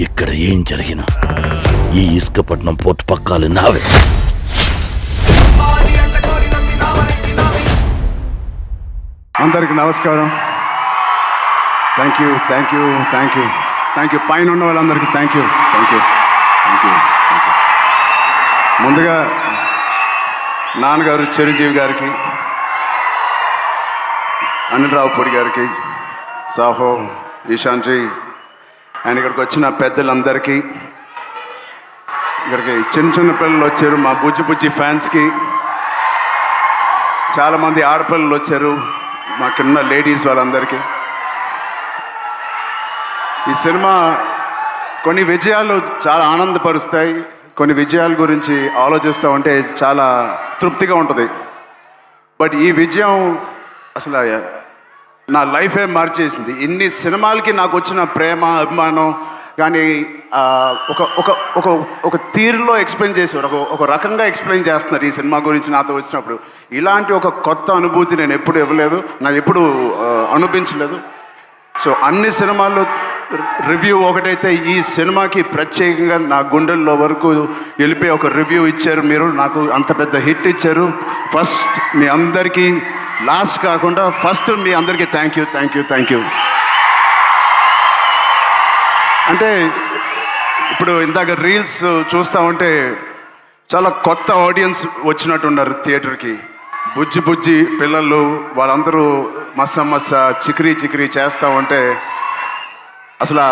ఇక్కడ ఏం జరిగినా ఈ ఇసుకపట్నం పోర్టు పక్కాలు నావే. అందరికి నమస్కారం. Thank you thank you thank you thank you. పైన ఉన్న వాళ్ళందరికీ thank you thank you thank you. ముందుగా నాన్నగారు చిరంజీవి గారికి, అనిల్ రావుపూడి గారికి, సాహో, ఈశాంజీ, ఆయన ఇక్కడికి వచ్చిన పెద్దలందరికీ, ఇక్కడికి చిన్న చిన్న పిల్లలు వచ్చారు, మా బుజ్జి బుజ్జి ఫ్యాన్స్కి, చాలామంది ఆడపిల్లలు వచ్చారు, మాకున్న లేడీస్ వాళ్ళందరికీ. ఈ సినిమా కొన్ని విజయాలు చాలా ఆనందపరుస్తాయి, కొన్ని విజయాల గురించి ఆలోచిస్తూ ఉంటే చాలా తృప్తిగా ఉంటుంది. బట్ ఈ విజయం అసలు నా లైఫే మార్చేసింది. ఇన్ని సినిమాలకి నాకు వచ్చిన ప్రేమ, అభిమానం కానీ ఒక ఒక ఒక ఒక తీరులో ఎక్స్ప్లెయిన్ చేసేవారు, ఒక రకంగా ఎక్స్ప్లెయిన్ చేస్తున్నారు ఈ సినిమా గురించి నాతో వచ్చినప్పుడు. ఇలాంటి ఒక కొత్త అనుభూతి నేను ఎప్పుడు ఇవ్వలేదు, నాకు ఎప్పుడు అనిపించలేదు. సో అన్ని సినిమాల్లో రివ్యూ ఒకటైతే ఈ సినిమాకి ప్రత్యేకంగా నా గుండెల్లో వరకు వెళ్ళిపోయి ఒక రివ్యూ ఇచ్చారు మీరు, నాకు అంత పెద్ద హిట్ ఇచ్చారు. ఫస్ట్ మీ అందరికీ, లాస్ట్ కాకుండా ఫస్ట్ మీ అందరికీ thank you thank you thank you. అంటే ఇప్పుడు ఇందాక రీల్స్ చూస్తూ ఉంటే చాలా కొత్త ఆడియన్స్ వచ్చినట్టున్నారు థియేటర్కి. బుజ్జి బుజ్జి పిల్లలు వాళ్ళందరూ మస్స చిక్రీ చిక్రీ చేస్తూ ఉంటే అసలు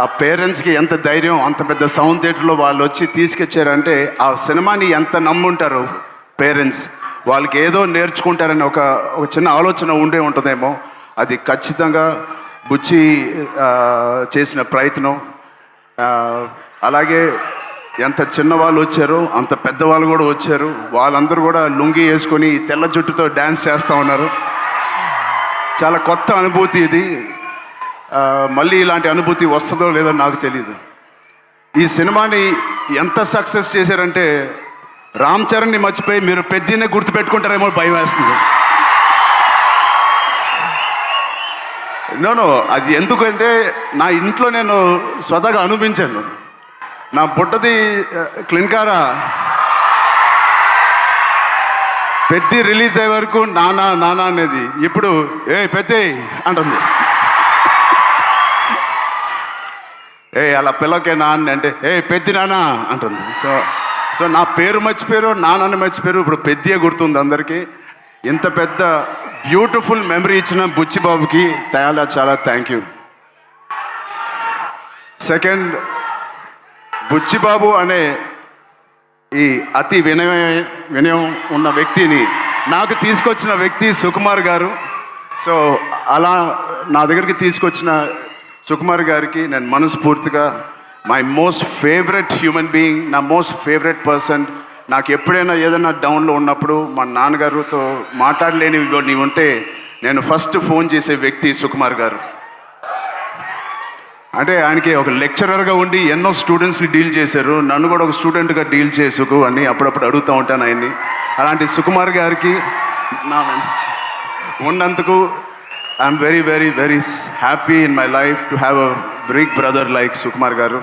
ఆ పేరెంట్స్కి ఎంత ధైర్యం, అంత పెద్ద సౌండ్ థియేటర్లో వాళ్ళు వచ్చి తీసుకొచ్చారంటే ఆ సినిమాని ఎంత నమ్ముంటారు పేరెంట్స్. వాళ్ళకి ఏదో నేర్చుకుంటారని ఒక చిన్న ఆలోచన ఉండే ఉంటుందేమో. అది ఖచ్చితంగా బుచ్చి చేసిన ప్రయత్నం. అలాగే ఎంత చిన్నవాళ్ళు వచ్చారో అంత పెద్దవాళ్ళు కూడా వచ్చారు. వాళ్ళందరూ కూడా లుంగి వేసుకొని తెల్ల జుట్టుతో డ్యాన్స్ చేస్తూ ఉన్నారు. చాలా కొత్త అనుభూతి ఇది. మళ్ళీ ఇలాంటి అనుభూతి వస్తుందో లేదో నాకు తెలియదు. ఈ సినిమాని ఎంత సక్సెస్ చేశారంటే రామ్ చరణ్ని మర్చిపోయి మీరు పెద్దనే గుర్తుపెట్టుకుంటారేమో భయం వేస్తుంది. నో అది ఎందుకంటే నా ఇంట్లో నేను స్వతహాగా అనిపించాను. నా బుట్టది క్లిన్కారా పెద్ది రిలీజ్ అయ్యే వరకు నానా నానా అనేది ఇప్పుడు పెద్ద అంటుంది. అలా పిల్లకే నాన్న అంటే పెద్ది నానా అంటుంది. సో నా పేరు మర్చిపోయారు, నాన్నని మర్చిపోయారు, ఇప్పుడు పెద్దగా గుర్తుంది అందరికీ. ఇంత పెద్ద బ్యూటిఫుల్ మెమరీ ఇచ్చిన బుచ్చిబాబుకి చాలా థ్యాంక్ యూ. సెకండ్, బుచ్చిబాబు అనే ఈ అతి వినయం ఉన్న వ్యక్తిని నాకు తీసుకొచ్చిన వ్యక్తి సుకుమార్ గారు. సో అలా నా దగ్గరికి తీసుకొచ్చిన సుకుమార్ గారికి నేను మనస్ఫూర్తిగా, my most favourite human being, నా మోస్ట్ ఫేవరెట్ పర్సన్. నాకు ఎప్పుడైనా ఏదైనా డౌన్లో ఉన్నప్పుడు మా నాన్నగారితో మాట్లాడలేనివి ఉంటే నేను ఫస్ట్ ఫోన్ చేసే వ్యక్తి సుకుమార్ గారు. అంటే ఆయనకి ఒక లెక్చరర్గా ఉండి ఎన్నో స్టూడెంట్స్ని డీల్ చేశారు, నన్ను కూడా ఒక స్టూడెంట్గా డీల్ చేసుకు అని అప్పుడప్పుడు అడుగుతూ ఉంటాను ఆయన్ని. అలాంటి సుకుమార్ గారికి నా ఉన్నందుకు I'm very very very happy in my life to have a big brother like Sukumar గారు.